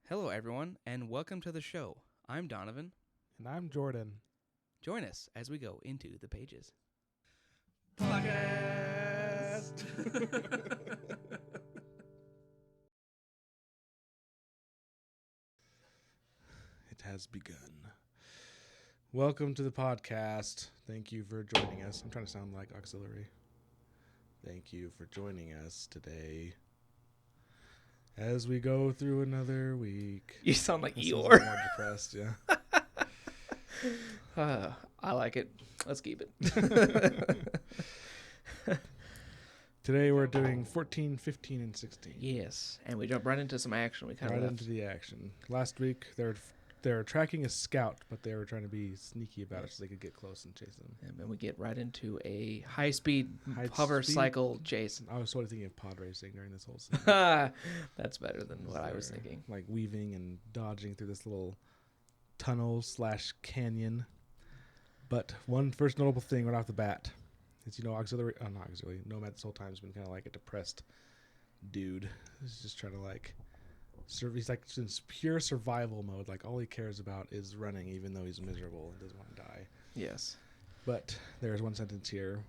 Hello, everyone, and welcome to the show. I'm Donovan. And I'm Jordan. Join us as we go into the pages. Podcast. It has begun. Welcome to the podcast. Thank you for joining us. I'm trying to sound like auxiliary. Thank you for joining us today as we go through another week. You sound like This is Eeyore. more depressed, yeah. I like it. Let's keep it. Today we're doing 14, 15, and 16. Yes, and we jump right into some action. We kind Right of into the action. Last week they're tracking a scout, but they were trying to be sneaky about it so they could get close and chase them. and then we get right into a high-speed High hover speed? cycle chase. I was sort of thinking of pod racing during this whole scene. That's better than what I was thinking. Like weaving and dodging through this little tunnel/canyon. But one first notable thing right off the bat is, not auxiliary. Nomad this whole time has been kind of like a depressed dude. He's just trying to he's like in pure survival mode. Like all he cares about is running, even though he's miserable and doesn't want to die. Yes. But there's one sentence here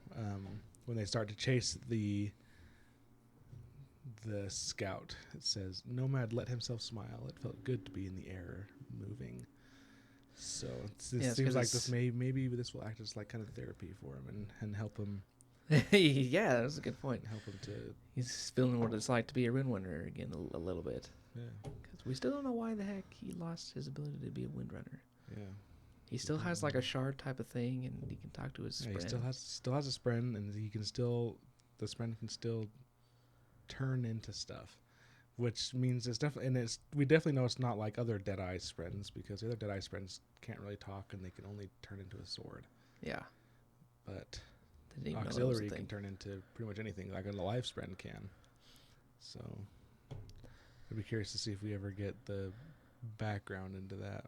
when they start to chase the scout. It says, "Nomad let himself smile. It felt good to be in the air, moving." So seems like maybe this will act as like kind of therapy for him and help him. Yeah, that's a good point. Help him to. He's feeling what it's like to be a windrunner again a little bit. Yeah. Because we still don't know why the heck he lost his ability to be a windrunner. Yeah. He still has like a shard type of thing, and he can talk to his Yeah, friend. he still has a spren, and the spren can still turn into stuff, which means we definitely know it's not like other Deadeye sprens, because the other Deadeye sprens can't really talk and they can only turn into a sword. Yeah. But Didn't even know that was a auxiliary thing. can turn into pretty much anything, like a life spren can. So I'd be curious to see if we ever get the background into that.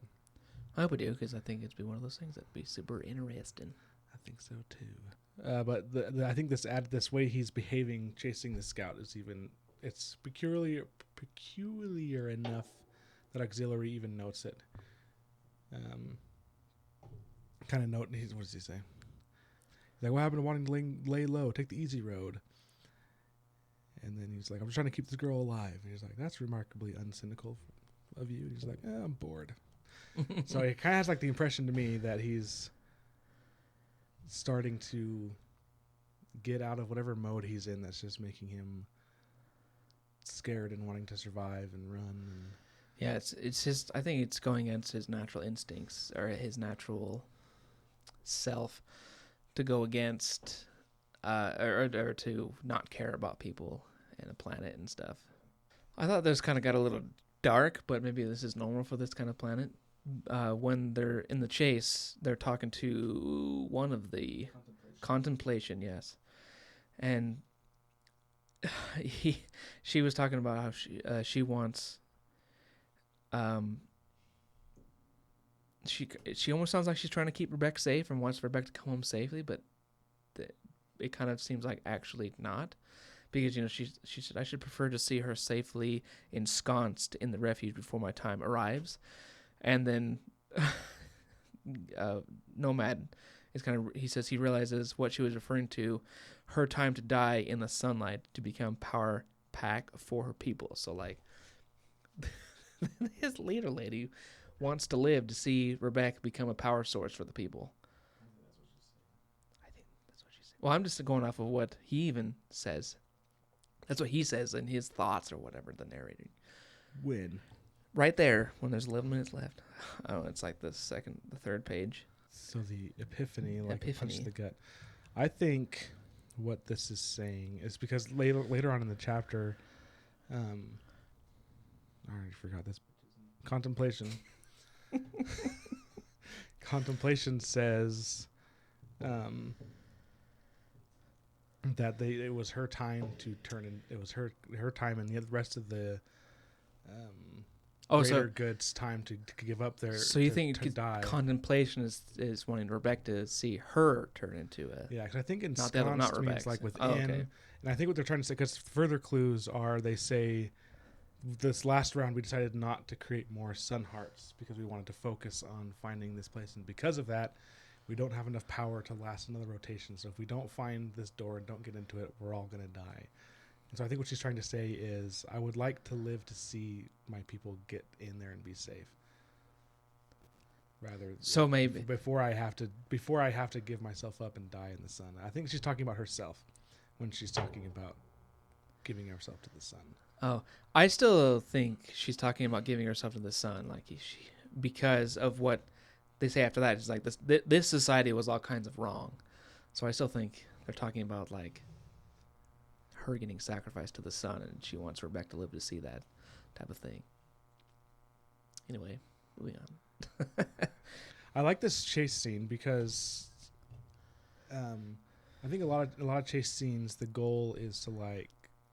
I hope we do, because I think it'd be one of those things that'd be super interesting. I think so too. But I think this way he's behaving, chasing the scout, it's peculiar enough that auxiliary even notes it. Kind of note. What does he say? He's like, "What happened to wanting to lay low? Take the easy road." And then he's like, "I'm just trying to keep this girl alive." And he's like, "That's remarkably uncynical of you." And he's like, "I'm bored." So he kind of has like the impression to me that he's starting to get out of whatever mode he's in that's just making him scared and wanting to survive and run. Yeah, it's his. I think it's going against his natural instincts or his natural self to go against, or to not care about people and the planet and stuff. I thought this kind of got a little dark, but maybe this is normal for this kind of planet. When they're in the chase, they're talking to one of the contemplation, yes, and she was talking about how she wants. She almost sounds like she's trying to keep Rebecca safe and wants Rebecca to come home safely, but it kind of seems like actually not, because she said, "I should prefer to see her safely ensconced in the refuge before my time arrives." And then Nomad is he says he realizes what she was referring to, her time to die in the sunlight to become power pack for her people. So like his leader lady wants to live to see Rebecca become a power source for the people. I think that's what she said. Well, I'm just going off of what he even says. That's what he says in his thoughts or whatever, the narrating. When? Right there, when there's 11 minutes left. Oh, it's like the third page. So the epiphany, like a punch Epiphany. to the gut. I think what this is saying is because later on in the chapter, I already forgot this. Contemplation. Contemplation says that it was her time to turn in. It was her time, and the rest of the greater good's time to give up their. So you think to die? contemplation is wanting Rebecca to see her turn into a. Yeah, because I think Not the other- not ensconced means Rebecca. like within. Oh, okay. And I think what they're trying to say, because further clues are, they say this last round we decided not to create more sun hearts because we wanted to focus on finding this place, and because of that we don't have enough power to last another rotation. So if we don't find this door and don't get into it, we're all going to die. And so I think what she's trying to say is I would like to live to see my people get in there and be safe, rather So maybe before I have to give myself up and die in the sun. I think she's talking about herself when she's talking about giving herself to the sun. Oh, I still think she's talking about giving herself to the sun, like because of what they say after that. It's like this society was all kinds of wrong. So I still think they're talking about like her getting sacrificed to the sun, and she wants Rebecca to live to see that type of thing. Anyway, moving on. I like this chase scene because I think a lot of chase scenes, the goal is to like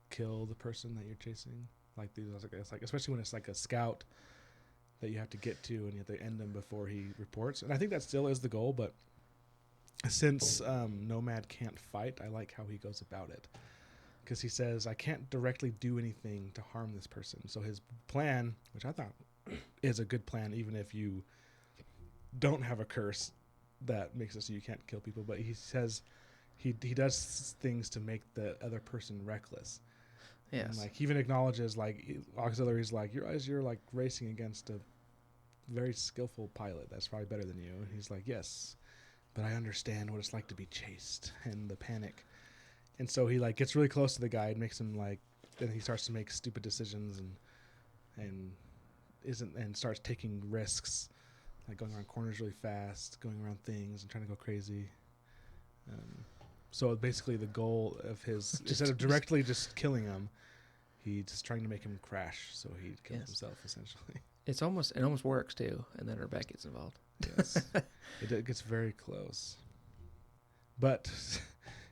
kill the person that you're chasing. Like these, it's like especially when it's like a scout that you have to get to, and you have to end him before he reports. And I think that still is the goal, but since Nomad can't fight, I like how he goes about it, because he says I can't directly do anything to harm this person. So his plan, which I thought is a good plan, even if you don't have a curse that makes it so you can't kill people, but he says he does things to make the other person reckless. Yes. And like he even acknowledges, like auxiliaries, like you're like racing against a very skillful pilot that's probably better than you. And he's like, yes, but I understand what it's like to be chased and the panic. And so he like gets really close to the guy and makes him like, then he starts to make stupid decisions and starts taking risks, like going around corners really fast, going around things and trying to go crazy. So basically the goal of his, instead of directly just killing him, he's just trying to make him crash so he kills himself, essentially. It almost works too, and then Rebecca gets involved. Yes. It gets very close. But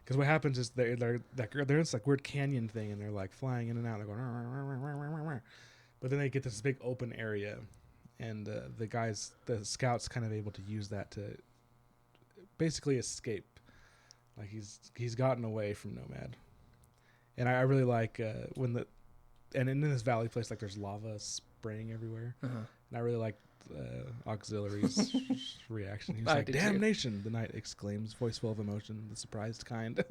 because what happens is they're in this like weird canyon thing, and they're like flying in and out. They're going, "Rah, rah, rah, rah, rah, rah." But then they get this big open area, and the scouts kind of able to use that to basically escape. Like he's gotten away from Nomad, and I really like and in this valley place, like there's lava spraying everywhere, and I really like Auxiliary's reaction. He was like, "Damnation!" The knight exclaims, voice full of emotion, the surprised kind.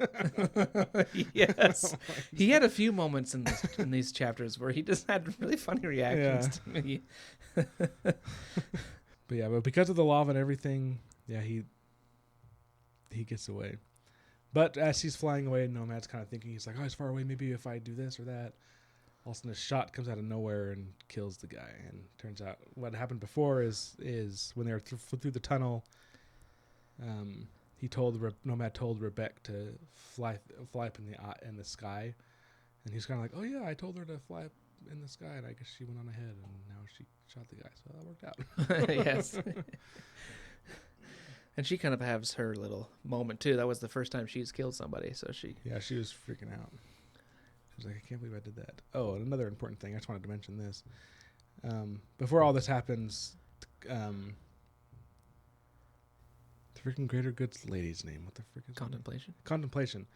Yes, he had a few moments in these chapters where he just had really funny reactions to me. But because of the lava and everything, he gets away. But as he's flying away, Nomad's kind of thinking, he's like, oh, it's far away. Maybe if I do this or that. All of a sudden, a shot comes out of nowhere and kills the guy. And turns out what happened before is when they were through the tunnel, Nomad told Rebecca to fly up in the sky. And he's kind of like, oh, yeah, I told her to fly up in the sky. And I guess she went on ahead, and now she shot the guy. So that worked out. Yes. And she kind of has her little moment, too. That was the first time she's killed somebody, so she... Yeah, she was freaking out. She was like, I can't believe I did that. Oh, and another important thing. I just wanted to mention this. Before all this happens, the freaking Greater Goods lady's name. What the frick is Contemplation? Contemplation,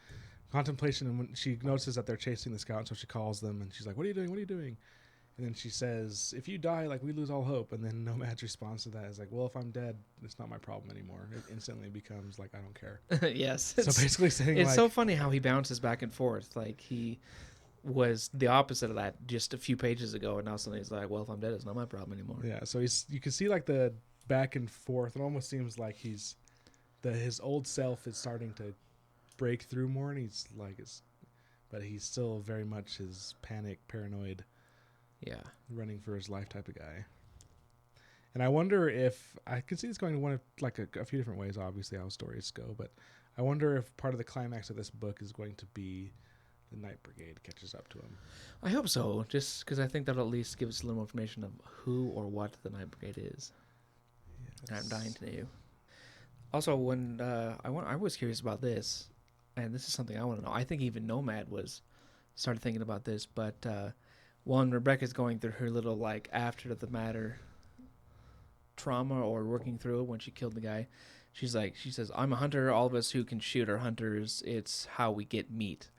and when she notices that they're chasing the scout, so she calls them, and she's like, what are you doing? What are you doing? And then she says, if you die, like, we lose all hope. And then Nomad's response to that is like, well, if I'm dead, it's not my problem anymore. It instantly becomes like, I don't care. Yes. So basically saying, it's so funny how he bounces back and forth. Like, he was the opposite of that just a few pages ago, and now suddenly he's like, well, if I'm dead, it's not my problem anymore. Yeah, so you can see like the back and forth. It almost seems like his old self is starting to break through more, and he's like, but he's still very much his paranoid, running for his life type of guy. And I wonder if I can see this going one of like a few different ways. Obviously, how stories go, but I wonder if part of the climax of this book is going to be the Night Brigade catches up to him. I hope so, just because I think that'll at least give us a little more information of who or what the Night Brigade is. Yes. I'm dying to know. Also, when I was curious about this, and this is something I want to know. I think even Nomad started thinking about this, but when Rebecca's going through her little like after the matter trauma or working through it when she killed the guy, she says, I'm a hunter. All of us who can shoot are hunters. It's how we get meat.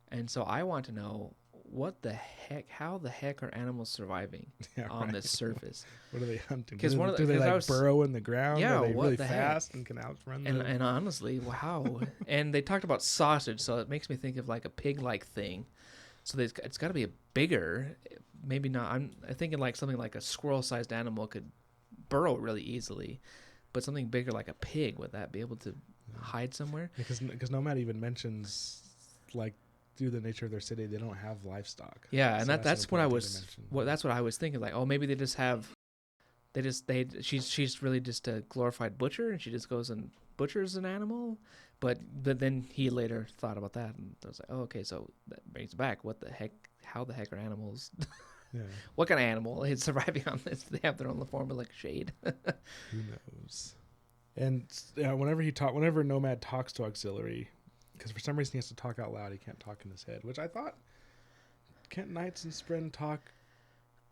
And so I want to know, what the heck? How the heck are animals surviving Yeah, on right. this surface? What are they hunting? 'Cause Do they like burrow in the ground? Yeah, Are they what really the fast heck? and can outrun And honestly, wow. And they talked about sausage, so it makes me think of like a pig-like thing. So it's got to be a bigger, maybe not. I'm thinking like something like a squirrel-sized animal could burrow really easily, but something bigger like a pig, would that be able to hide somewhere? because Nomad even mentions like due to the nature of their city, they don't have livestock. Yeah, and So that's an what I important thing was. to mention. That's what I was thinking. Like, oh, maybe they just have. She's really just a glorified butcher, and she just goes and butchers an animal. But then he later thought about that, and I was like, oh, okay, so that brings it back. What the heck? How the heck are animals? Yeah. What kind of animal is surviving on this? They have their own form of like shade. Who knows? And whenever Nomad talks to Auxiliary, because for some reason he has to talk out loud, he can't talk in his head. Which I thought, can't Knights and Spren talk?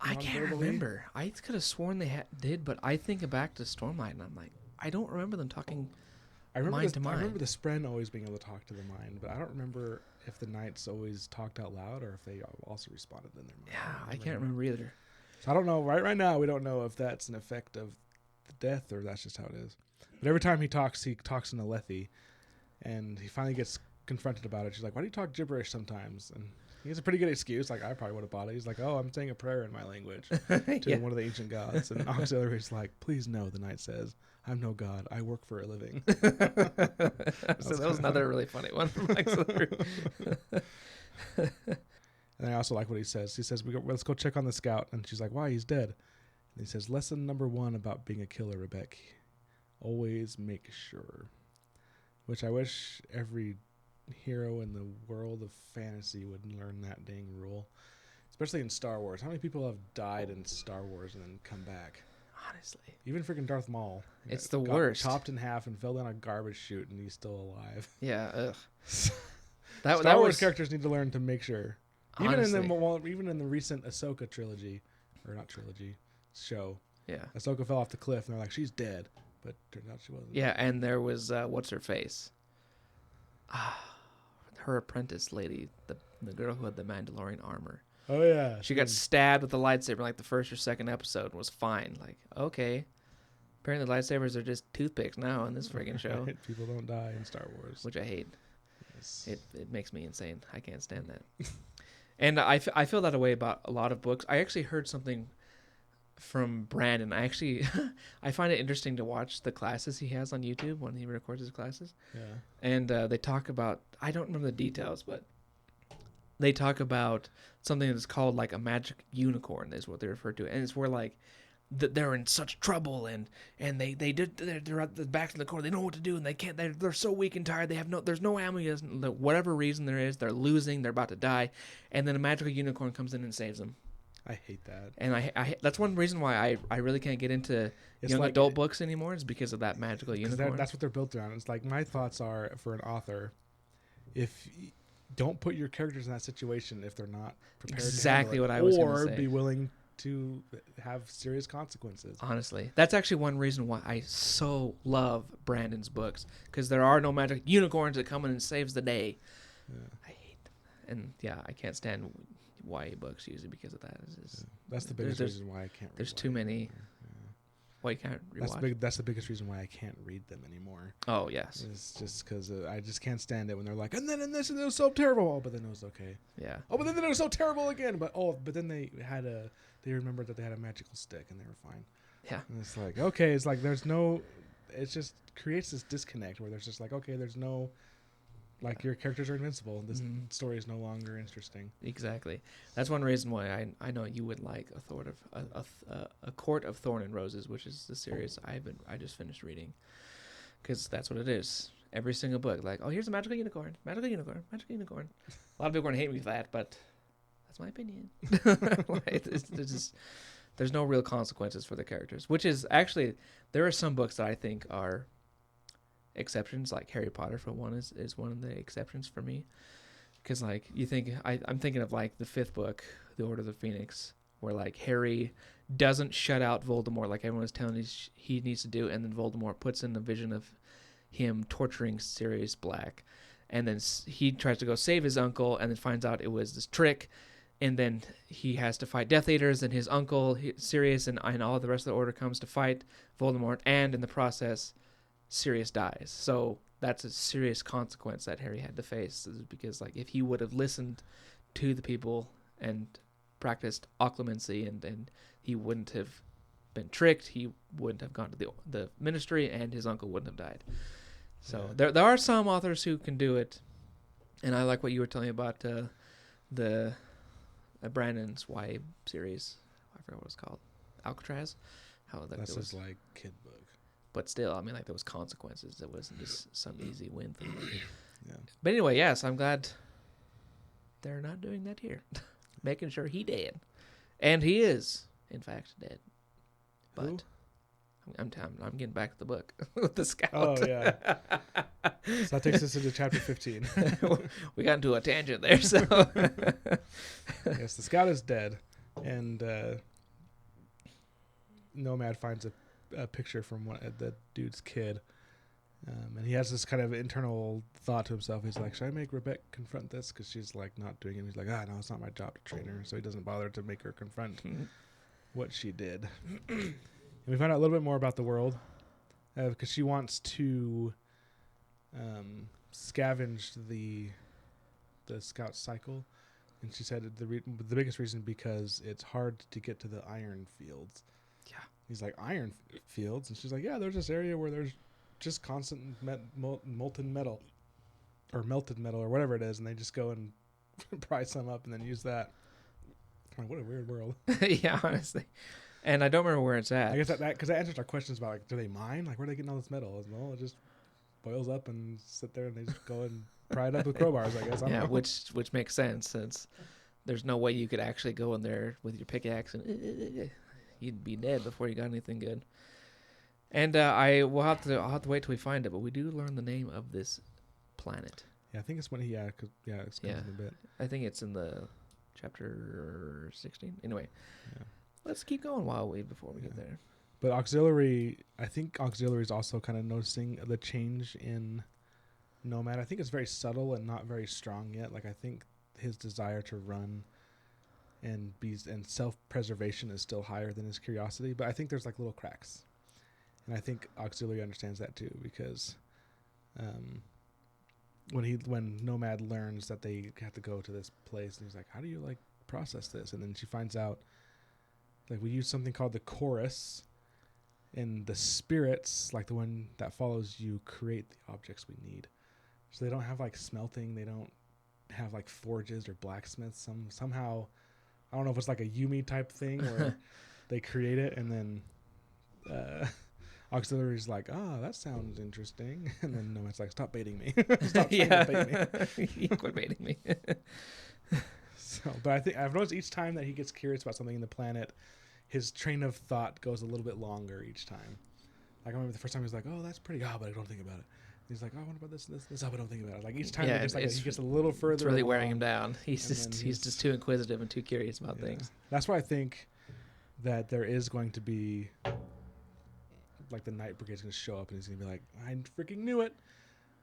I can't non-verbally? remember. I could have sworn they did, but I think back to Stormlight, and I'm like, I don't remember them talking. I remember mind to I remember mind. the Spren always being able to talk to the mind, but I don't remember if the Knights always talked out loud or if they also responded in their mind. Yeah, I can't remember either. So I don't know. Right now, we don't know if that's an effect of the death or that's just how it is. But every time he talks in Alethi, and he finally gets confronted about it. She's like, "Why do you talk gibberish sometimes?" And he has a pretty good excuse. Like, I probably would have bought it. He's like, "Oh, I'm saying a prayer in my language to Yeah. one of the ancient gods." And Auxiliary's like, "Please no," the knight says. "I'm no god. I work for a living." So that was another really funny one from Auxiliary. And I also like what he says. He says, let's go check on the scout. And she's like, "Why? He's dead." And he says, "Lesson number 1 about being a killer, Rebecca. Always make sure." Which I wish every hero in the world of fantasy would learn that dang rule. Especially in Star Wars. How many people have died in Star Wars and then come back? Honestly. Even freaking Darth Maul. It's the got worst. Chopped in half and fell down a garbage chute and he's still alive. Yeah. Ugh. Star Wars characters need to learn to make sure. Honestly. Even in the recent Ahsoka trilogy, or not trilogy, show, Yeah. Ahsoka fell off the cliff and they're like, she's dead. But turned out she wasn't. Yeah, and there was what's her face? Her apprentice lady, the girl who had the Mandalorian armor. Oh, yeah. She got stabbed with a lightsaber like the first or second episode and was fine. Like, okay. Apparently lightsabers are just toothpicks now in this friggin' show. Right? People don't die in Star Wars. Which I hate. Yes. It makes me insane. I can't stand that. And I feel that way about a lot of books. I actually heard something from Brandon. I find it interesting to watch the classes he has on YouTube when he records his classes. Yeah. And they talk about, I don't remember the details, but they talk about something that's called like a magic unicorn is what they refer to. And it's where like they're in such trouble and they're at the back of the court. They don't know what to do and they can't, they're so weak and tired. There's no ammo. Whatever reason there is, they're losing. They're about to die. And then a magical unicorn comes in and saves them. I hate that. And I that's one reason why I really can't get into young adult books anymore is because of that magical unicorn. That's what they're built around. It's like my thoughts are for an author, don't put your characters in that situation if they're not prepared exactly to what I was going to or say. be willing to have serious consequences. Honestly, that's actually one reason why I so love Brandon's books because there are no magic unicorns that come in and saves the day. Yeah. I hate them, and yeah, I can't stand YA books usually because of that. That's the biggest reason why I can't read. There's too many. Why you can't rewatch? That's the biggest reason why I can't read them anymore. Oh yes. It's just because I just can't stand it when they're like, and then in this and it was so terrible. Oh, but then it was okay. Yeah. Oh, but then it was so terrible again. But then they remembered that they had a magical stick and they were fine. Yeah. And it's like, okay, it's like it just creates this disconnect where there's just like, okay, there's no, like your characters are invincible and this story is no longer interesting. Exactly. That's one reason why I know you would like a Court of Thorn and Roses, which is the series I just finished reading, because that's what it is. Every single book, like, oh, here's a magical unicorn, magical unicorn, magical unicorn. A lot of people are gonna hate me for that, but that's my opinion. There's no real consequences for the characters, which is actually there are some books that I think are exceptions, like Harry Potter for one is one of the exceptions for me, because like you think I'm thinking of like the 5th book, The Order of the Phoenix, where like Harry doesn't shut out Voldemort like everyone was telling he needs to do, and then Voldemort puts in a vision of him torturing Sirius Black, and then he tries to go save his uncle and then finds out it was this trick, And then he has to fight Death Eaters, and his uncle, Sirius, and all the rest of the Order comes to fight Voldemort, and in the process, Sirius dies. So that's a serious consequence that Harry had to face, because like if he would have listened to the people and practiced occlumency, and he wouldn't have been tricked, he wouldn't have gone to the Ministry, and his uncle wouldn't have died. So there are some authors who can do it, and I like what you were telling me about the Brandon's YA series. I forgot what it's called. Alcatraz. How that's his like kid book. But still, I mean, like there was consequences. It wasn't just some easy win thing. Yeah. But anyway, yes, I'm glad they're not doing that here. Making sure he dead, and he is in fact dead. But Who? I'm getting back to the book with the scout. Oh yeah. So that takes us into chapter 15. We got into a tangent there. So yes, the scout is dead, and Nomad finds a picture from the dude's kid, and he has this kind of internal thought to himself. He's like, "Should I make Rebecca confront this?" Because she's like not doing it. He's like, no, it's not my job to train her, so he doesn't bother to make her confront what she did. And we find out a little bit more about the world, because she wants to scavenge the scout cycle, and she said the biggest reason because it's hard to get to the iron fields. Yeah. He's like, iron fields? And she's like, yeah, there's this area where there's just constant molten metal or melted metal or whatever it is, and they just go and pry some up and then use that. Like, what a weird world. Yeah, honestly. And I don't remember where it's at. I guess that because that answers our questions about like, do they mine? Like, where are they getting all this metal? Well, it just boils up and sit there, and they just go and pry it up with crowbars. I guess. I don't know. which makes sense, since there's no way you could actually go in there with your pickaxe and you'd be dead before you got anything good. And I'll have to wait till we find it, but we do learn the name of this planet. Yeah, I think it's when he it's in a bit. I think it's in the chapter 16. Anyway. Yeah. Let's keep going before we get there. But Auxiliary is also kind of noticing the change in Nomad. I think it's very subtle and not very strong yet. Like, I think his desire to run and self-preservation is still higher than his curiosity. But I think there's like little cracks. And I think Auxiliary understands that too, because when Nomad learns that they have to go to this place, and he's like, how do you like process this? And then she finds out, like, we use something called the chorus, and the spirits, like the one that follows you, create the objects we need. So they don't have like smelting, they don't have like forges or blacksmiths. Somehow, I don't know if it's like a Yumi type thing where they create it, and then Auxiliary's like, that sounds interesting, and then Nomad's like, stop baiting me. Stop trying to bait me. Quit baiting me. So, but I think I've noticed each time that he gets curious about something in the planet, his train of thought goes a little bit longer each time. Like, I remember the first time he was like, "Oh, that's pretty," but I don't think about it. And he's like, "Oh, what about this, but I don't think about it." Like each time, he gets a little further. It's really along, wearing him down. He's just too inquisitive and too curious about things. That's why I think that there is going to be, like, the Night Brigade's going to show up, and he's going to be like, "I freaking knew it.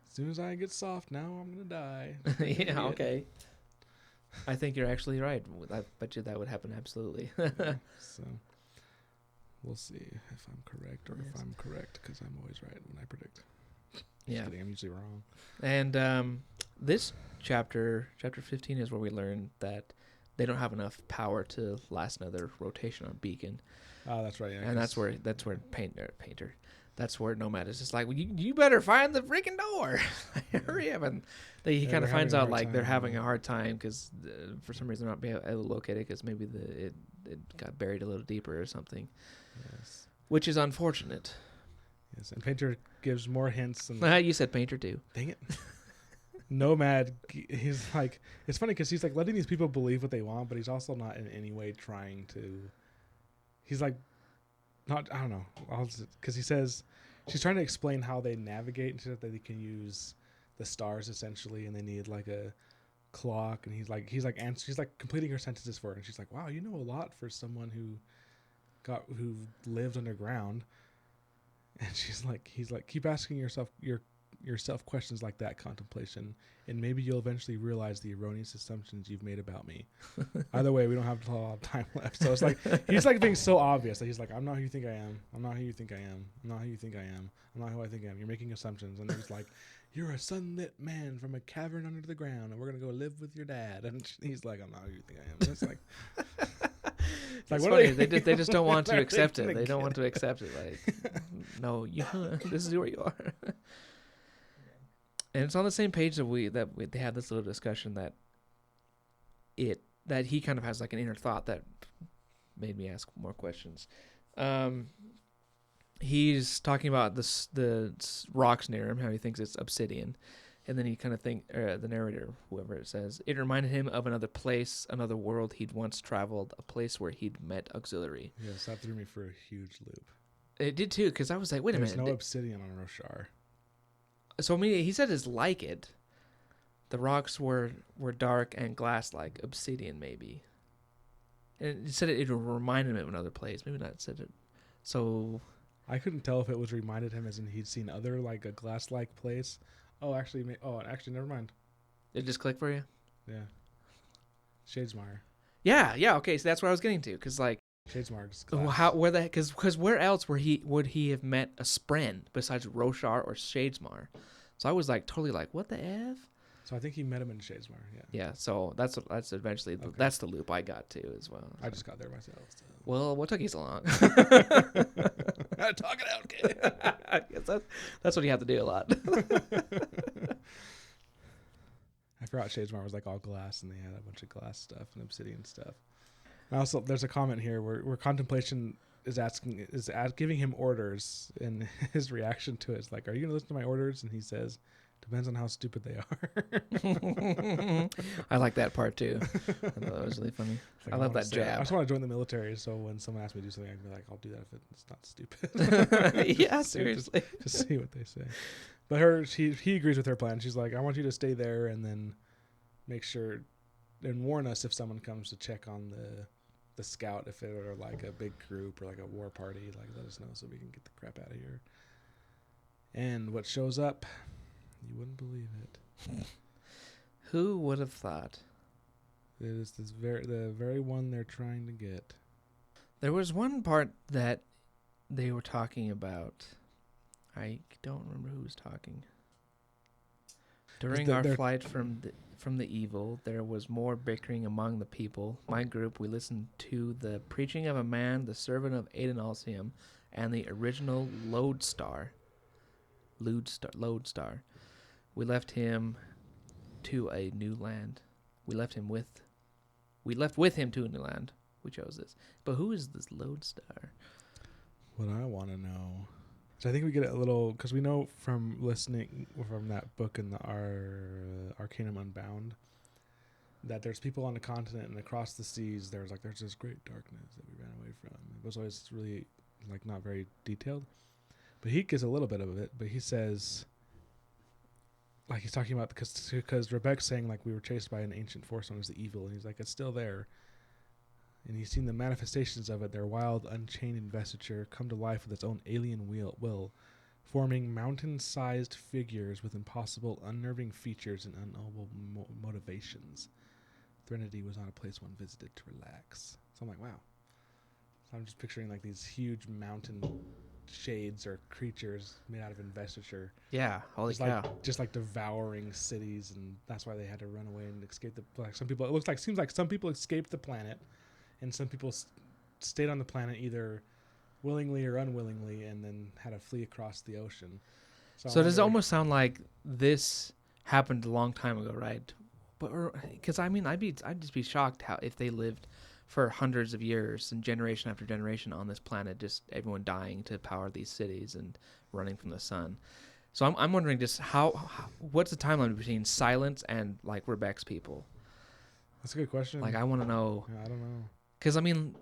As soon as I get soft, now I'm going to die." Yeah. Okay. I think you're actually right. I bet you that would happen absolutely. So we'll see if I'm correct or if I'm correct, because I'm always right when I predict. Just kidding, I'm usually wrong. And this chapter 15, is where we learn that they don't have enough power to last another rotation on Beacon. Oh, that's right. Yeah, and that's where Painter. That's where Nomad is just like, well, you better find the freaking door. Hurry up. And he kind of finds out like they're having a hard time because for some reason they're not being able to locate it, because maybe it got buried a little deeper or something. Yes. Which is unfortunate. Yes, and Painter gives more hints. And you said Painter too. Dang it. Nomad, he's like, it's funny because he's like letting these people believe what they want, but he's also not in any way trying to. He's like, not, I don't know, because he says she's trying to explain how they navigate, and she said that they can use the stars essentially, and they need like a clock, and he's like she's like completing her sentences for her, and she's like, wow, you know a lot for someone who lived underground. And he's like, keep asking yourself yourself questions like that, contemplation, and maybe you'll eventually realize the erroneous assumptions you've made about me. Either way, we don't have a lot of time left. So it's like he's like being so obvious that he's like, I'm not who you think I am. I'm not who you think I am. I'm not who you think I am. I'm not who I think I am. You're making assumptions. And he's like, you're a sunlit man from a cavern under the ground, and we're gonna go live with your dad. And he's like, I'm not who you think I am. And it's like. Like, what funny. They just don't want to accept it. They don't want to accept it. Like, no, this is where you are. And it's on the same page that they had this little discussion that he kind of has like an inner thought that made me ask more questions. He's talking about the rocks near him, how he thinks it's obsidian. And then he kind of the narrator, whoever it says, it reminded him of another place, another world he'd once traveled, a place where he'd met auxiliary. Yes, that threw me for a huge loop. It did too, because I was like, wait a minute. There's no obsidian on Roshar. So, I mean, he said it's like it. The rocks were dark and glass-like, obsidian maybe. And he said it reminded him of another place. Maybe not said it. So... I couldn't tell if it was reminded him as in he'd seen other, like, a glass-like place. Actually, never mind. It just clicked for you? Yeah. Shadesmar. Yeah, okay, so that's where I was getting to, because, like... Shadesmar's glass. Because where else would he have met a Spren besides Roshar or Shadesmar? So I was, like, totally like, what the F? So I think he met him in Shadesmar, yeah. Yeah, so that's eventually... Okay. That's the loop I got to as well. So. I just got there myself. So. Well, what took you so long? Talk it out, kid. I guess that's what you have to do a lot. I forgot Shadesmar was like all glass, and they had a bunch of glass stuff and obsidian stuff. And also, there's a comment here where contemplation is giving him orders, and his reaction to it is like, "Are you going to listen to my orders?" And he says, "Depends on how stupid they are." I like that part too. I thought that was really funny. Like, I love that jab. I just want to join the military, so when someone asks me to do something, I can be like, "I'll do that if it's not stupid." Yeah, seriously. Just see what they say. But he agrees with her plan. She's like, "I want you to stay there and then make sure and warn us if someone comes to check on the scout, if it are like a big group or like a war party, like let us know so we can get the crap out of here." And what shows up, you wouldn't believe it. Who would have thought? It is the very one they're trying to get. There was one part that they were talking about. I don't remember who was talking. During our flight from the evil, there was more bickering among the people. My group, we listened to the preaching of a man, the servant of Aiden Alcium, and the original Lodestar. We left him to a new land. We left with him to a new land. We chose this. But who is this Lodestar? What I want to know. So I think we get a little, because we know from listening from that book in the Arcanum Unbound that there's people on the continent and across the seas. There's this great darkness that we ran away from. It was always really like not very detailed, but he gives a little bit of it. But he says, like he's talking about because Rebecca's saying like we were chased by an ancient force known as the evil, and he's like it's still there. And he's seen the manifestations of it, their wild, unchained investiture, come to life with its own alien will, forming mountain-sized figures with impossible, unnerving features and unknowable motivations. Threnody was not a place one visited to relax. So I'm like, wow. So I'm just picturing like these huge mountain shades or creatures made out of investiture. Yeah, holy cow. Just like devouring cities, and that's why they had to run away and escape some people. Seems like some people escaped the planet. And some people stayed on the planet either willingly or unwillingly, and then had to flee across the ocean. So does it almost sound like this happened a long time ago, right? But because I mean, I'd just be shocked if they lived for hundreds of years and generation after generation on this planet, just everyone dying to power these cities and running from the sun. So I'm wondering just what's the timeline between Silence and like Rebecca's people? That's a good question. Like I want to know. Yeah, I don't know. Because, I mean,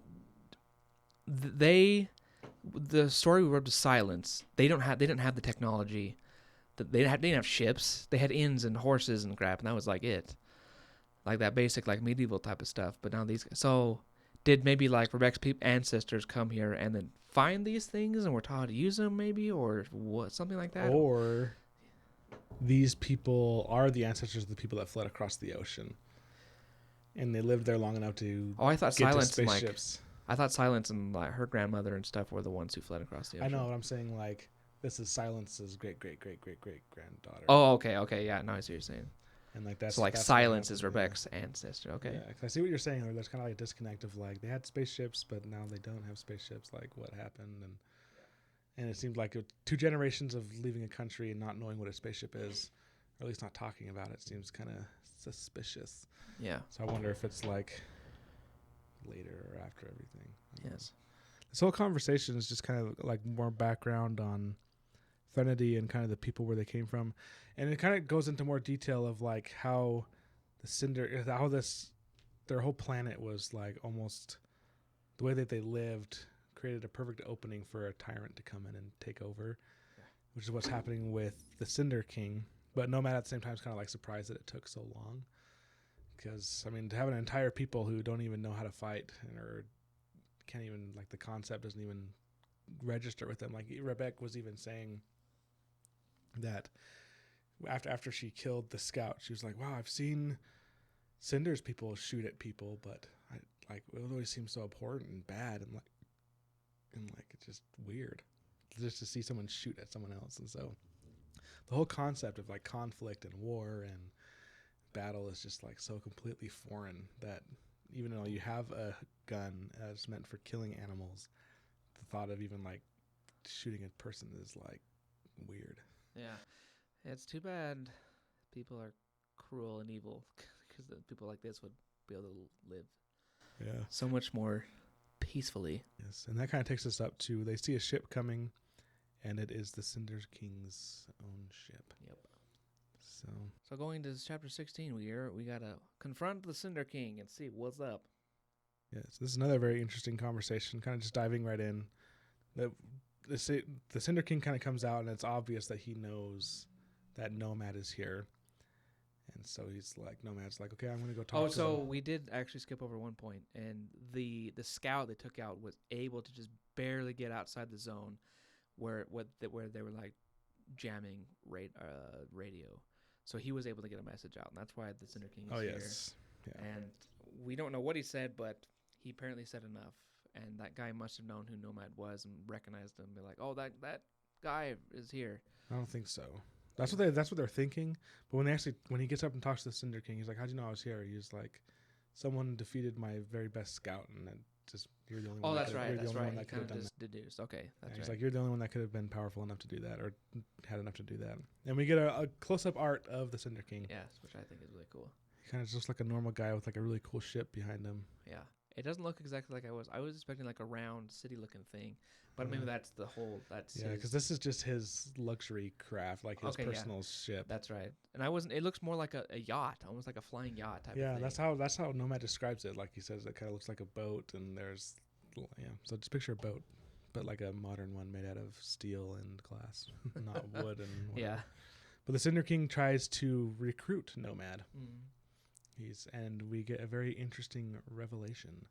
the story we wrote to Silence, they didn't have the technology. They didn't have ships. They had inns and horses and crap, and that was like it. Like that basic, like medieval type of stuff. But now so did maybe like Rebecca's ancestors come here and then find these things and were taught how to use them maybe, or what, something like that? Or these people are the ancestors of the people that fled across the ocean, and they lived there long enough to Oh, I thought get to Silence and spaceships. I thought Silence and like her grandmother and stuff were the ones who fled across the I ocean. know what I'm saying. Like, this is Silence's great granddaughter. Oh, okay, yeah. No, I see what you're saying. And like that's So like that's what Silence is happened, Rebecca's ancestor. Okay. Yeah, 'cause I see what you're saying. There's kind of like a disconnect of like they had spaceships, but now they don't have spaceships. Like, what happened? And it seemed like 2 generations of leaving a country and not knowing what a spaceship is, or at least not talking about it, seems kind of suspicious. Yeah. So I wonder if it's like later or after everything. Yes. This whole conversation is just kind of like more background on Threnody and kind of the people where they came from, and it kind of goes into more detail of like how the Cinder, how their whole planet was like almost the way that they lived created a perfect opening for a tyrant to come in and take over, which is what's happening with the Cinder King. But Nomad at the same time is kind of like surprised that it took so long, because I mean, to have an entire people who don't even know how to fight or can't even, like, the concept doesn't even register with them. Like Rebecca was even saying that after she killed the scout, she was like, wow, I've seen Cinder's people shoot at people, but it always seems so abhorrent and bad and it's just weird just to see someone shoot at someone else. And so the whole concept of like conflict and war and battle is just like so completely foreign that even though you have a gun that's meant for killing animals, the thought of even like shooting a person is like weird. Yeah. It's too bad people are cruel and evil, because people like this would be able to live so much more peacefully. Yes, and that kind of takes us up to, they see a ship coming, and it is the Cinder King's own ship. Yep. So going to chapter 16, we gotta confront the Cinder King and see what's up. Yes, this is another very interesting conversation, kind of just diving right in. The Cinder King kind of comes out, and it's obvious that he knows that Nomad is here. And so Nomad's like, okay, I'm going to go talk to him. Oh, so we did actually skip over one point, and the scout they took out was able to just barely get outside the zone where they were like jamming radio. So he was able to get a message out, and that's why the Cinder King is here. Yes. Yeah. And we don't know what he said, but he apparently said enough. And that guy must have known who Nomad was and recognized him. Be like, oh, that guy is here. I don't think so. That's what they're thinking. But when he gets up and talks to the Cinder King, he's like, how'd you know I was here? He's like, someone defeated my very best scout, and you're the only one. Oh, that's right. You're the That's only right. one that He could have kind of done just deduced. Okay, that's right. He's like, you're the only one that could have been powerful enough to do that, or had enough to do that. And we get a close-up art of the Cinder King. Yes, which I think is really cool. He kind of just looks like a normal guy with like a really cool ship behind him. Yeah. It doesn't look exactly like I was expecting like a round city-looking thing, but maybe that's the whole. That's because this is just his luxury craft, like his personal ship. That's right. And it looks more like a yacht, almost like a flying yacht type. Yeah, of thing. that's how Nomad describes it. Like he says, it kind of looks like a boat, and there's So just picture a boat, but like a modern one made out of steel and glass, not wood and whatever. Yeah. But the Cinder King tries to recruit Nomad. Mm. And we get a very interesting revelation.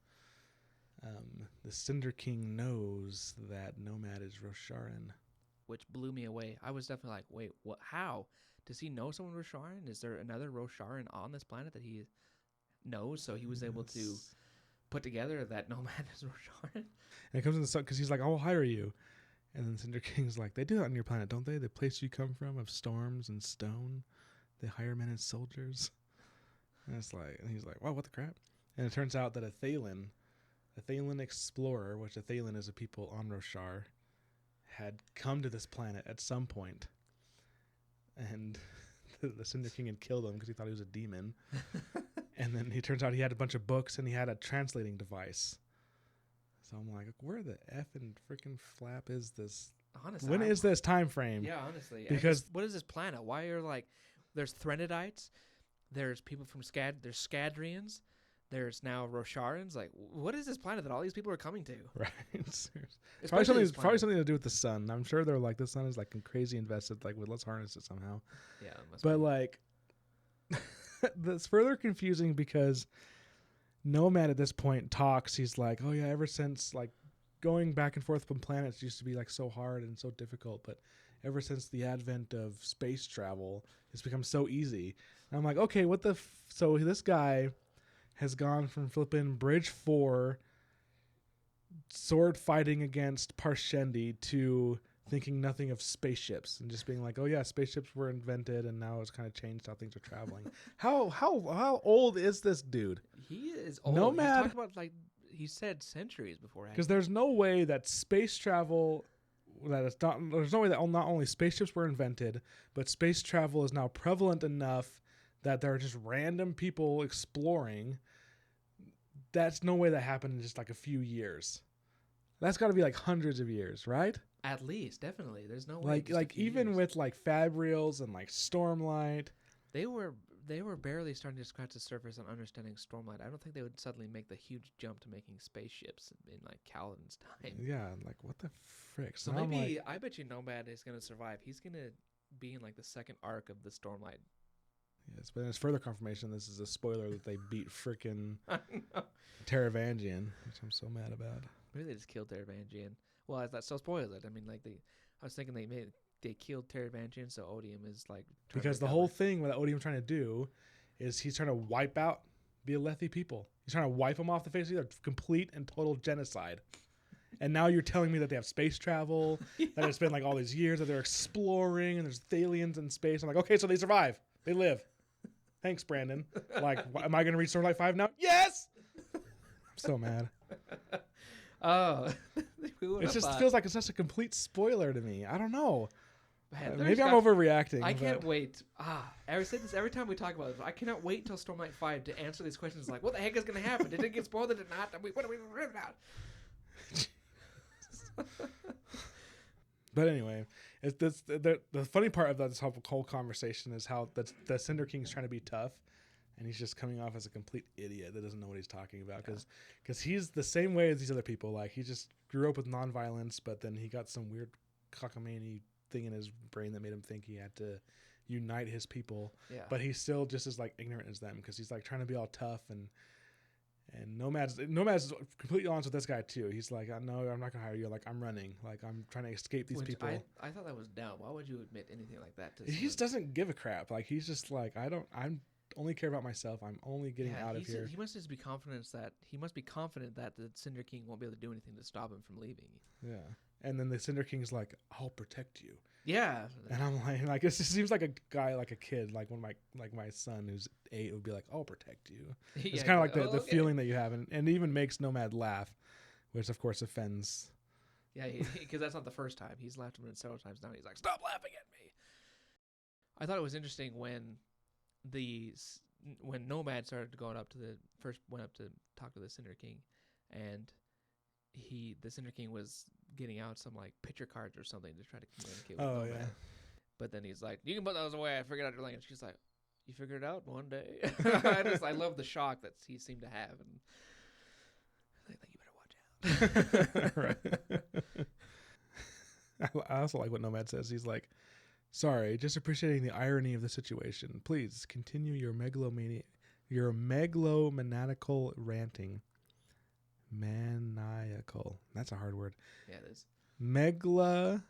The Cinder King knows that Nomad is Rosharan. Which blew me away. I was definitely like, wait, what? How? Does he know someone Rosharan? Is there another Rosharan on this planet that he knows? So he was able to put together that Nomad is Rosharan? And it comes in the sun, because he's like, I'll hire you. And then Cinder King's like, they do that on your planet, don't they? The place you come from of storms and stone. They hire men as soldiers. And he's like, wow, what the crap? And it turns out that a Thalen explorer, which a Thalen is a people on Roshar, had come to this planet at some point. And the Cinder King had killed him because he thought he was a demon. And then he turns out he had a bunch of books and he had a translating device. So I'm like, where the effing freaking flap is this? Honestly, when is this time frame? Yeah, honestly. Because what is this planet? Why are there's Threnodites, there's people from there's Scadrians, there's now Rosharans. Like, what is this planet that all these people are coming to? Right. Probably something to do with the sun. I'm sure they're like, the sun is like crazy invested. Like, let's harness it somehow. Yeah. But like, that's further confusing because Nomad at this point talks. He's like, oh yeah, ever since like going back and forth from planets used to be like so hard and so difficult, but ever since the advent of space travel, it's become so easy. And I'm like, okay, what the? So this guy has gone from flipping Bridge 4 sword fighting against Parshendi to thinking nothing of spaceships and just being like, oh yeah, spaceships were invented and now it's kind of changed how things are traveling. How old is this dude? He is old. Nomad. He's talked about, like, he said centuries before. Because there's no way that space travel, there's no way that not only spaceships were invented, but space travel is now prevalent enough that there are just random people exploring. That's no way that happened in just like a few years. That's got to be like hundreds of years, right? At least, definitely. There's no way. Like even years. With like Fabrials and like Stormlight, they were barely starting to scratch the surface on understanding Stormlight. I don't think they would suddenly make the huge jump to making spaceships in like Kaladin's time. Yeah, like what the frick? So maybe I bet you Nomad is gonna survive. He's gonna be in like the second arc of the Stormlight. Yes, but there's further confirmation. This is a spoiler that they beat frickin' Taravangian, which I'm so mad about. Maybe they just killed Taravangian. Well, that still spoils it. I mean, like I was thinking they killed Taravangian, so Odium is like because the whole thing what Odium's trying to do is he's trying to wipe out the Alethi people. He's trying to wipe them off the face of the earth, complete and total genocide. And now you're telling me that they have space travel, that it's been like all these years that they're exploring, and there's aliens in space. I'm like, okay, so they survive, they live. Thanks, Brandon. Like, am I going to reach Starlight 5 now? Yes. I'm so mad. Oh, it just feels like it's such a complete spoiler to me. I don't know. Man, maybe I'm overreacting. I can't wait. I say this every time we talk about it. I cannot wait till Stormlight 5 to answer these questions. Like, what the heck is going to happen? Did it get spoiled? Did it not? What are we worried about? But anyway, the funny part of this whole conversation is how the Cinder King's trying to be tough. And he's just coming off as a complete idiot that doesn't know what he's talking about. Because he's the same way as these other people. Like, he just grew up with nonviolence, but then he got some weird cockamamie thing in his brain that made him think he had to unite his people. Yeah. But he's still just as, like, ignorant as them. Because he's, like, trying to be all tough. And Nomad's completely honest with this guy, too. He's like, no, I'm not going to hire you. Like, I'm running. Like, I'm trying to escape these people. I thought that was dumb. Why would you admit anything like that to someone? He just doesn't give a crap. Like, he's just like, I'm only care about myself. I'm only getting out of here. He must just be confident that the Cinder King won't be able to do anything to stop him from leaving. Yeah, and then the Cinder King's like, "I'll protect you." Yeah, and I'm like, it seems like a guy, like a kid, like when my son who's 8 would be like, "I'll protect you." It's kind of like the feeling that you have, and it even makes Nomad laugh, which of course offends. Yeah, because that's not the first time. He's laughed at him several times now. He's like, "Stop laughing at me." I thought it was interesting when Nomad started going up to went up to talk to the Cinder King, and the Cinder King was getting out some like picture cards or something to try to communicate with Nomad. Yeah. But then he's like, "You can put those away. I figured out your language." She's like, "You figured it out one day." I love the shock that he seemed to have, and I think you better watch out. I also like what Nomad says. He's like, "Sorry, just appreciating the irony of the situation. Please continue your megalomaniacal ranting." Maniacal. That's a hard word. Yeah, it is. Megalomaniacal.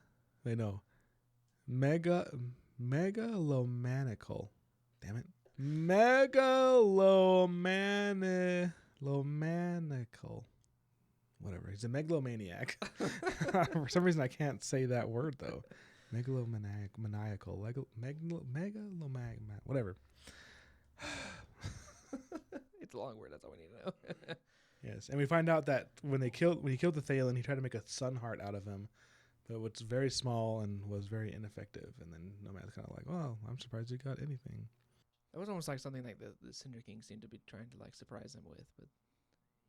Damn it. Megalomaniacal. Whatever. He's a megalomaniac. For some reason, I can't say that word, though. Megalomaniacal. Megalomaniacal. Whatever. It's a long word. That's all we need to know. Yes, and we find out that when he killed the Thalen, he tried to make a sun heart out of him, but was very small and was very ineffective. And then Nomad's kind of like, "Well, I'm surprised you got anything." It was almost like something like the Cinder King seemed to be trying to like surprise him with, but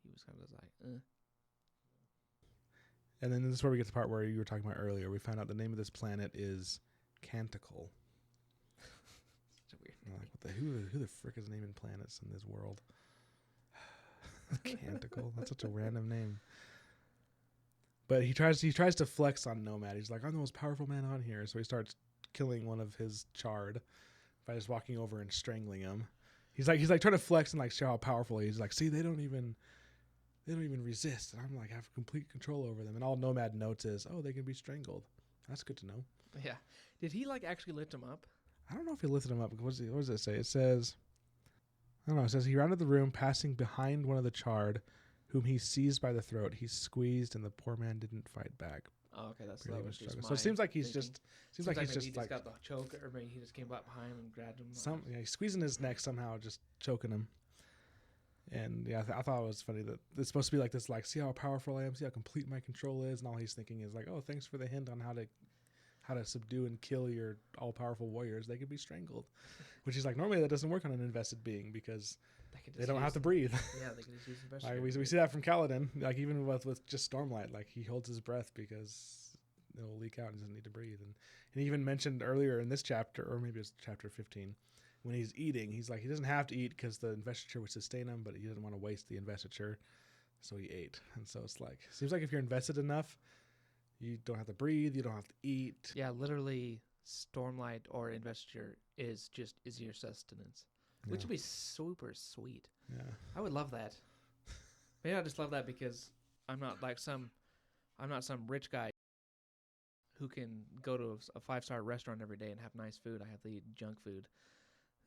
he was kind of just like, And then this is where we get to the part where you were talking about earlier. We found out the name of this planet is Canticle. Such a weird name. Like, who the frick is naming planets in this world? Canticle. That's such a random name. But he tries to flex on Nomad. He's like, "I'm the most powerful man on here." So he starts killing one of his chard by just walking over and strangling him. He's like trying to flex and like show how powerful he is. He's like, "See, they don't even resist." And I'm like, I have complete control over them. And all Nomad notes is, "Oh, they can be strangled." That's good to know. Yeah. Did he like actually lift him up? I don't know if he lifted him up. What does it say? It says, I don't know. It says he rounded the room, passing behind one of the charred, whom he seized by the throat. He squeezed, and the poor man didn't fight back. Oh, okay, that Barely was just so it seems like he's thinking. just seems like he's maybe just he like got the choke, or maybe he just came up behind him and grabbed him. he's squeezing his neck somehow, just choking him. And yeah, I thought it was funny that it's supposed to be like this, like, see how powerful I am, see how complete my control is, and all he's thinking is like, oh, thanks for the hint on how to subdue and kill your all-powerful warriors. They could be strangled. Which is like, normally that doesn't work on an invested being because they don't have to breathe. Yeah, they can just use Like, we see that from Kaladin, like even with just Stormlight, like he holds his breath because it'll leak out and he doesn't need to breathe. And he even mentioned earlier in this chapter, or maybe it's chapter 15, when he's eating, he's like, he doesn't have to eat because the investiture would sustain him, but he doesn't want to waste the investiture, so he ate. And so it's like, seems like if you're invested enough, you don't have to breathe, you don't have to eat. Yeah, literally, Stormlight or investiture is your sustenance, which would be super sweet. Yeah, I would love that. Maybe I just love that because I'm not some rich guy who can go to a 5-star restaurant every day and have nice food. I have to eat junk food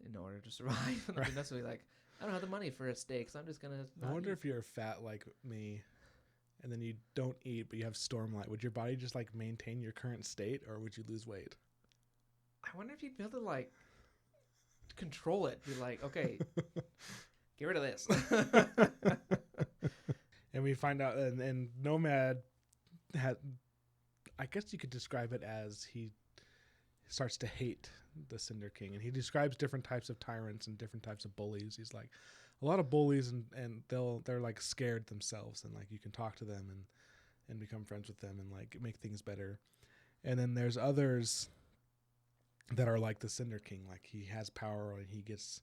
in order to survive. And that's really like, I don't have the money for a steak, so I'm just gonna. I wonder if you're fat like me, and then you don't eat, but you have Stormlight. Would your body just like maintain your current state, or would you lose weight? I wonder if you'd be able to like control it. Be like, okay, get rid of this. And we find out, and Nomad had, I guess you could describe it as he starts to hate the Cinder King, and he describes different types of tyrants and different types of bullies. He's like, a lot of bullies, and they're like scared themselves, and like you can talk to them and become friends with them and like make things better. And then there's others that are like the Cinder King, like he has power and he gets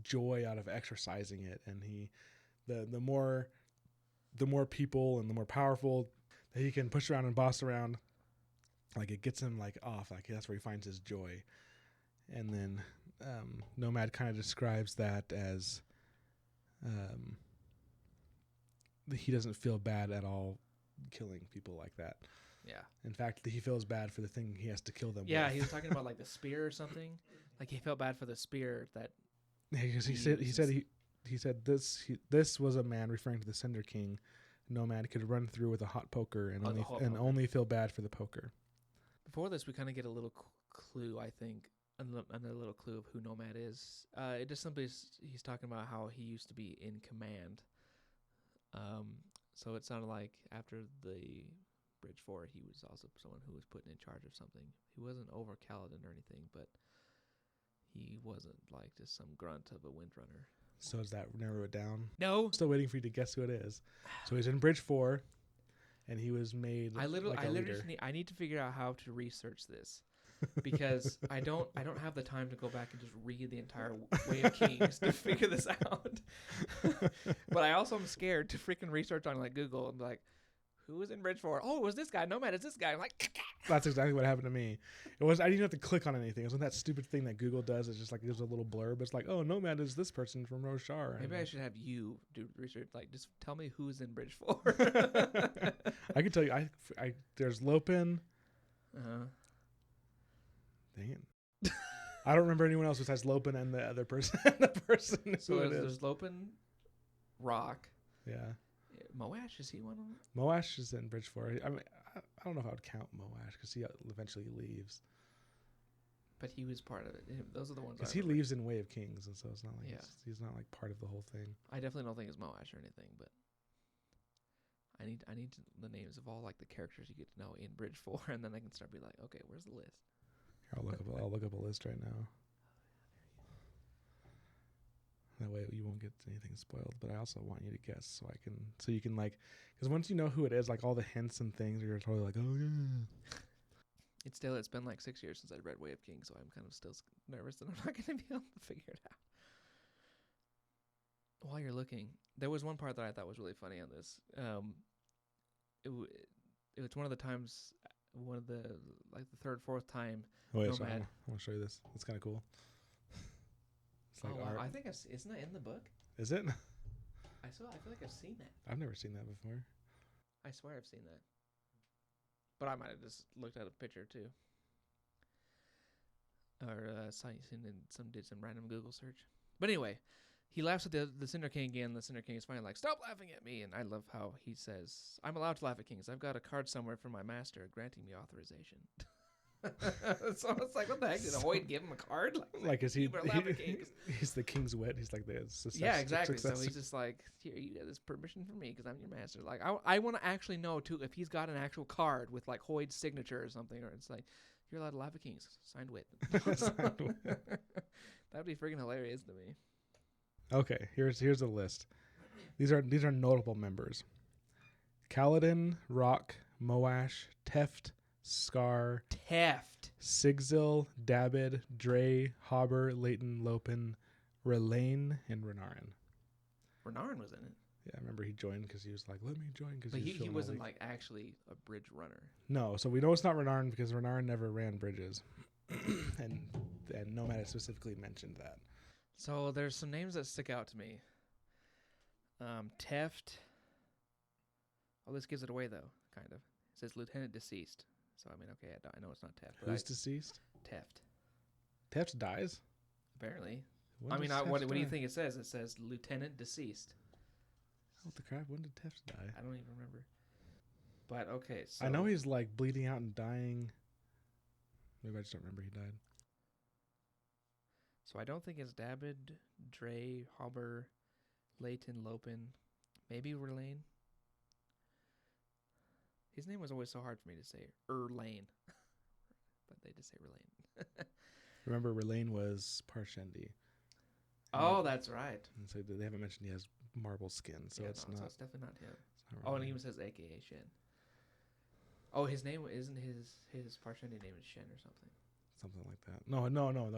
joy out of exercising it, and the more people and the more powerful that he can push around and boss around, like it gets him like off, like that's where he finds his joy. And then Nomad kind of describes that as he doesn't feel bad at all killing people like that. Yeah. In fact, he feels bad for the thing he has to kill them Yeah, with. he was talking about like the spear or something. Like he felt bad for the spear that. Because he said this was a man, referring to the Cinder King. Nomad could run through with a hot poker and only feel bad for the poker. Before this, we kind of get a little clue, I think, another little clue of who Nomad is. It just simply he's talking about how he used to be in command. So it sounded like after the Bridge 4, he was also someone who was put in charge of something. He wasn't over Kaladin or anything, but he wasn't like just some grunt of a windrunner. So does that narrow it down? No. I'm still waiting for you to guess who it is. So he's in Bridge 4, and he was made I literally leader. I need to figure out how to research this because I don't have the time to go back and just read the entire Way of Kings to figure this out. But I also am scared to freaking research on like Google and be like, who was in Bridge 4? Oh, it was this guy. Nomad is this guy. I'm like, that's exactly what happened to me. I didn't have to click on anything. It wasn't that stupid thing that Google does. It's just like gives a little blurb. It's like, oh, Nomad is this person from Roshar. Maybe I should have you do research. Like, just tell me who's in Bridge 4. I can tell you. I there's Lopin. Uh-huh. Dang it. I don't remember anyone else besides Lopin and the other person. So there's Lopin, Rock. Yeah. Moash, is he one of them? Moash is in Bridge 4. I mean, I don't know if I would count Moash because he eventually leaves. But he was part of it. Those are the ones. Because he leaves in Way of Kings, and so it's not like he's not like part of the whole thing. I definitely don't think it's Moash or anything, but I need the names of all like the characters you get to know in Bridge 4, and then I can start be like, okay, where's the list? Here, I'll look up a list right now. That way you won't get anything spoiled. But I also want you to guess so you can like, because once you know who it is, like all the hints and things, you're totally like, oh yeah. It's been like 6 years since I read Way of Kings, so I'm kind of still nervous that I'm not going to be able to figure it out. While you're looking, there was one part that I thought was really funny on this. It was one of the times, the third, fourth time. Oh, wait, Nomad. so I want to show you this. It's kind of cool. It's like wow. I think isn't that in the book? Is it? I feel like I've seen that. I've never seen that before. I swear I've seen that. But I might have just looked at a picture too, or did some random Google search. But anyway, he laughs at the Cinder King again. The Cinder King is finally like, "Stop laughing at me!" And I love how he says, "I'm allowed to laugh at kings. I've got a card somewhere from my master granting me authorization." So it's like, what the heck? Did Hoyt give him a card? Like is he? You better laugh at kings. He's the king's wit. He's like the successor. Yeah, exactly. So Successor. he's just like, here, you get this permission from me because I'm your master. Like, I want to actually know too if he's got an actual card with like Hoyd's signature or something, or it's like, you're allowed to laugh at kings. Signed wit. That'd be freaking hilarious to me. Okay, here's a list. These are notable members: Kaladin, Rock, Moash, Teft, Scar, Sigzil, Dabid, Dre, Hobber, Leighton, Lopin, Relaine, and Renarin. Renarin was in it. Yeah, I remember he joined because he was like, "Let me join." Because But he wasn't like actually a bridge runner. No, so we know it's not Renarin because Renarin never ran bridges, and Nomad has specifically mentioned that. So there's some names that stick out to me. Teft. Oh, this gives it away though, kind of. It says Lieutenant Deceased. So I mean, okay, I know it's not Teft. Who's deceased? Teft. Teft dies. Apparently. When I mean, does what Teft do you die? think it says? It says Lieutenant Deceased. What the crap? When did Teft die? I don't even remember. But okay, so I know he's like bleeding out and dying. Maybe I just don't remember he died. So I don't think it's Dabid, Dre, Hobber, Leighton, Lopin, maybe Relaine. His name was always so hard for me to say. Erlane. But they just say Relaine. Remember, Relaine was Parshendi. Oh, that's right. And so they haven't mentioned he has marble skin, so Yeah, it's no, not. so it's definitely not him. It's not Oh, and Relaine. he even says AKA Shen. Oh, his name isn't his Parshendi name is Shen or something. Something like that.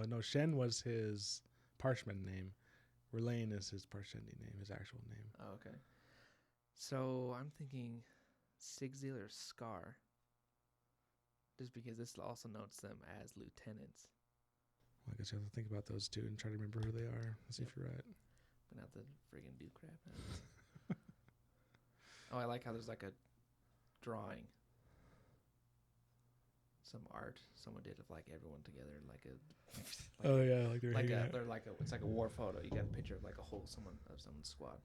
No. Shen was his Parshman name. Relaine is his Parshendi name, his actual name. Oh, okay. So I'm thinking Sigzil or Scar. Just because this also notes them as lieutenants. Well, I guess you have to think about those two and try to remember who they are. Let's see if you're right. But not the friggin' do crap. Oh, I like how there's like a drawing. Some art someone did of like everyone together, like a. Oh yeah, like they're hanging out. It's like a war photo. You got a picture of like a whole someone's squad.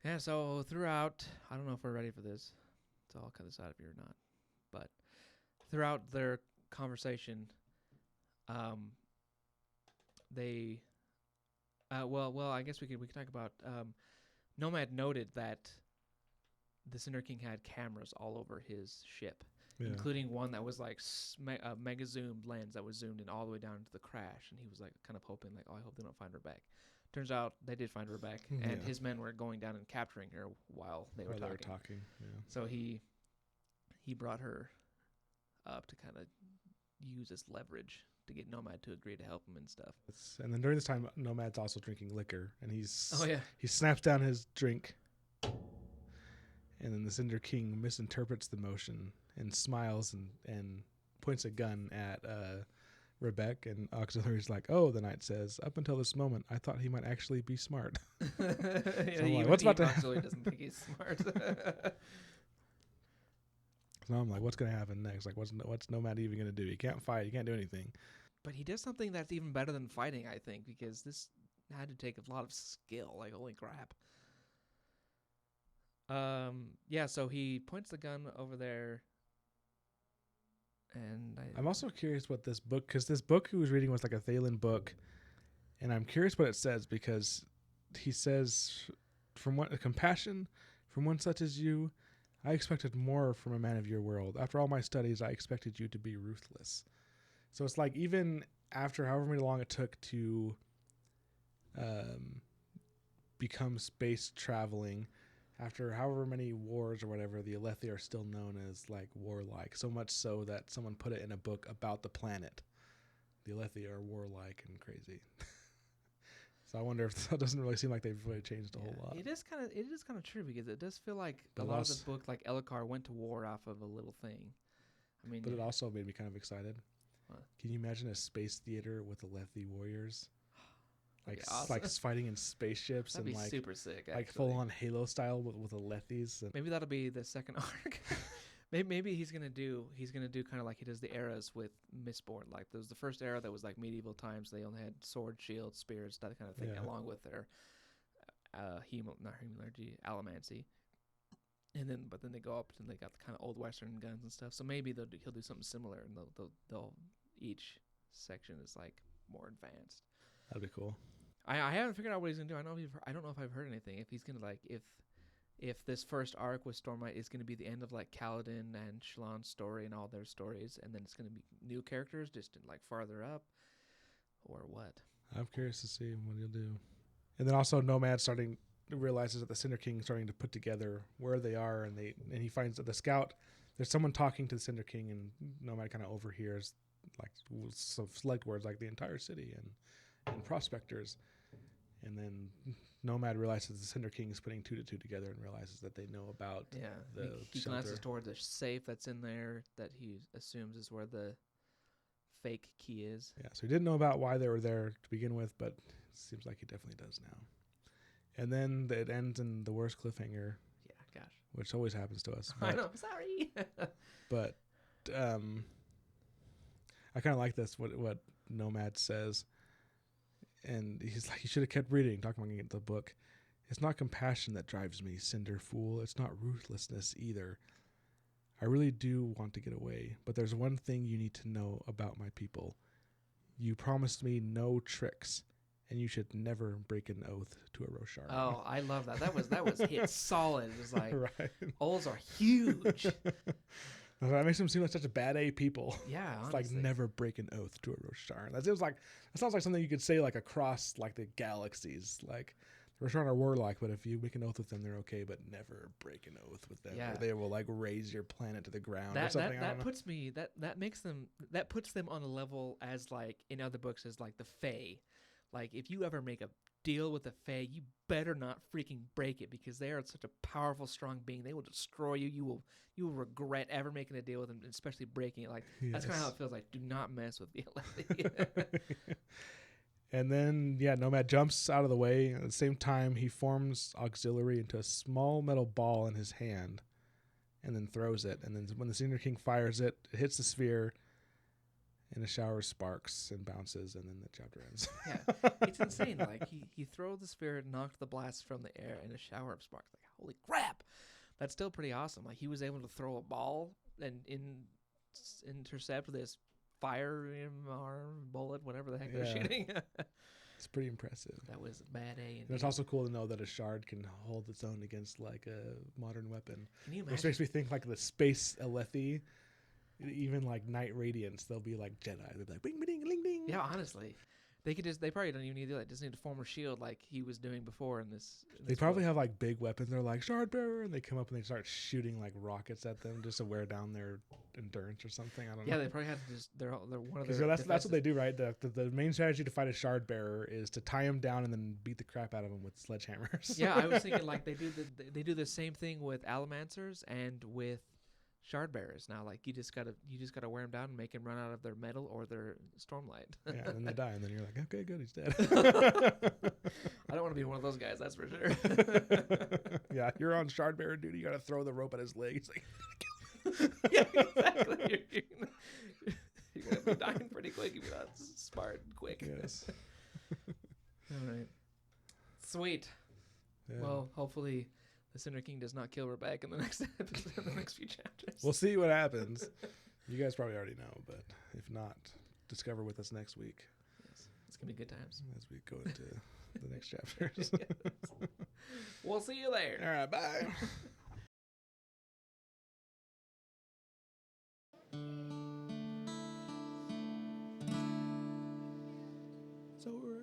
Yeah. So throughout, I don't know if we're ready for this, so I'll cut this out if you're not. But throughout their conversation, they, well, I guess we could talk about. Nomad noted that the Cinder King had cameras all over his ship. Yeah. Including one that was like a mega zoomed lens that was zoomed in all the way down to the crash, and he was like kind of hoping like, oh, I hope they don't find her back. Turns out they did find her back, and his men were going down and capturing her while they were talking. Yeah. So he brought her up to kind of use as leverage to get Nomad to agree to help him and stuff. And then during this time, Nomad's also drinking liquor, and he snaps down his drink, and then the Cinder King misinterprets the motion and smiles and points a gun at Rebecca, and Auxiliary's like, "Oh," the knight says, "up until this moment, I thought he might actually be smart." What's about to happen? Auxiliary doesn't think he's smart. So I'm like, what's going to happen next? Like, what's Nomad even going to do? He can't fight. He can't do anything. But he does something that's even better than fighting, I think, because this had to take a lot of skill. Like, holy crap. So he points the gun over there. And I'm also curious what this book, because this book he was reading was like a Thalen book, and I'm curious what it says, because he says, compassion from one such as you, I expected more from a man of your world. After all my studies, I expected you to be ruthless. So it's like, even after however many long it took to become space traveling, after however many wars or whatever, the Alethi are still known as like warlike. So much so that someone put it in a book about the planet. The Alethi are warlike and crazy. So I wonder if that doesn't really seem like they've really changed a whole lot. It is kind of true, because it does feel like a lot of the book, like Elhokar, went to war off of a little thing. I mean, but it also made me kind of excited. What? Can you imagine a space theater with Alethi warriors? Awesome. Like fighting in spaceships. That'd and be like super sick. Like full on Halo style with Alethis. Maybe that'll be the second arc. Maybe he's gonna do kind of like he does the eras with Mistborn. Like there was the first era that was like medieval times. They only had sword, shield, spears, that kind of thing, Yeah. along with their hemalurgy, allomancy. And then, but then they go up and they got the kind of old Western guns and stuff. So maybe he'll do something similar, and they'll each section is like more advanced. That'd be cool. I haven't figured out what he's gonna do. I don't know if I've heard anything. If he's gonna like if this first arc with Stormlight is gonna be the end of like Kaladin and Shallan's story and all their stories, and then it's gonna be new characters just like farther up, or what? I'm curious to see what he'll do. And then also Nomad realizes that the Cinder King is starting to put together where they are, and he finds that the scout, there's someone talking to the Cinder King, and Nomad kind of overhears like some select words like the entire city and prospectors. And then Nomad realizes the Cinder King is putting 2 to 2 together and realizes that they know about the he shelter. glances toward the safe that's in there that he assumes is where the fake key is. Yeah, so he didn't know about why they were there to begin with, but it seems like he definitely does now. And then it ends in the worst cliffhanger. Yeah, gosh. Which always happens to us. I know, sorry. But I kind of like this, what Nomad says. And he's like, you should have kept reading, talking about the book. It's not compassion that drives me, Cinder fool. It's not ruthlessness either. I really do want to get away, but there's one thing you need to know about my people. You promised me no tricks, and you should never break an oath to a Roshar. Oh, I love that. That was hit solid. It was like, right. Owls are huge. That makes them seem like such a bad A people. Yeah, it's like never break an oath to a Roshar. That sounds like something you could say like across like the galaxies. Like the Roshar are warlike, but if you make an oath with them, they're okay. But never break an oath with them, yeah. or they will like raise your planet to the ground or something. That puts them on a level as like in other books as like the Fae. Like if you ever make a deal with the Fae, you better not freaking break it, because they are such a powerful, strong being. They will destroy you. You will regret ever making a deal with them, especially breaking it. Like that's kind of how it feels like. Do not mess with the Alethi. And then Nomad jumps out of the way. At the same time, he forms auxiliary into a small metal ball in his hand, and then throws it. And then when the Cinder King fires it, it hits the sphere. And a shower of sparks and bounces, and then the chapter ends. Yeah, it's insane. Like he throws the sphere, knocked the blast from the air, and a shower of sparks. Like holy crap, that's still pretty awesome. Like he was able to throw a ball and intercept this fire bullet, whatever the heck they're shooting. It's pretty impressive. That was bad A. And it's also cool to know that a shard can hold its own against like a modern weapon. Can you imagine? Which makes me think like the space Alethi. Even like Night Radiance, they'll be like Jedi. They'll be like bing, bing, ding, ding. Yeah, honestly, they probably don't even need to do that. Just need to form a shield like he was doing before in this. They probably have like big weapons. They're like Shard Bearer, and they come up and they start shooting like rockets at them just to wear down their endurance or something. I don't know. Yeah, they probably have to just. They're one of their. That's what they do, right? The main strategy to fight a Shard Bearer is to tie him down and then beat the crap out of him with sledgehammers. Yeah, I was thinking like they do the same thing with Allomancers and with Shard Bearers. Now like you just gotta wear them down and make them run out of their metal or their Stormlight. Yeah, and then they die, and then you're like, okay, good, he's dead. I don't want to be one of those guys, that's for sure. Yeah, you're on Shard Bearer duty. You gotta throw the rope at his leg. He's like, yeah, exactly. You're gonna be dying pretty quick if you're not smart and quick. Yes. All right. Sweet. Yeah. Well, hopefully the Cinder King does not kill Rebecca in the next episode, in the next few chapters. We'll see what happens. You guys probably already know, but if not, discover with us next week. Yes, it's gonna be good times as we go into the next chapters. Yes. We'll see you there. All right, bye. It's over.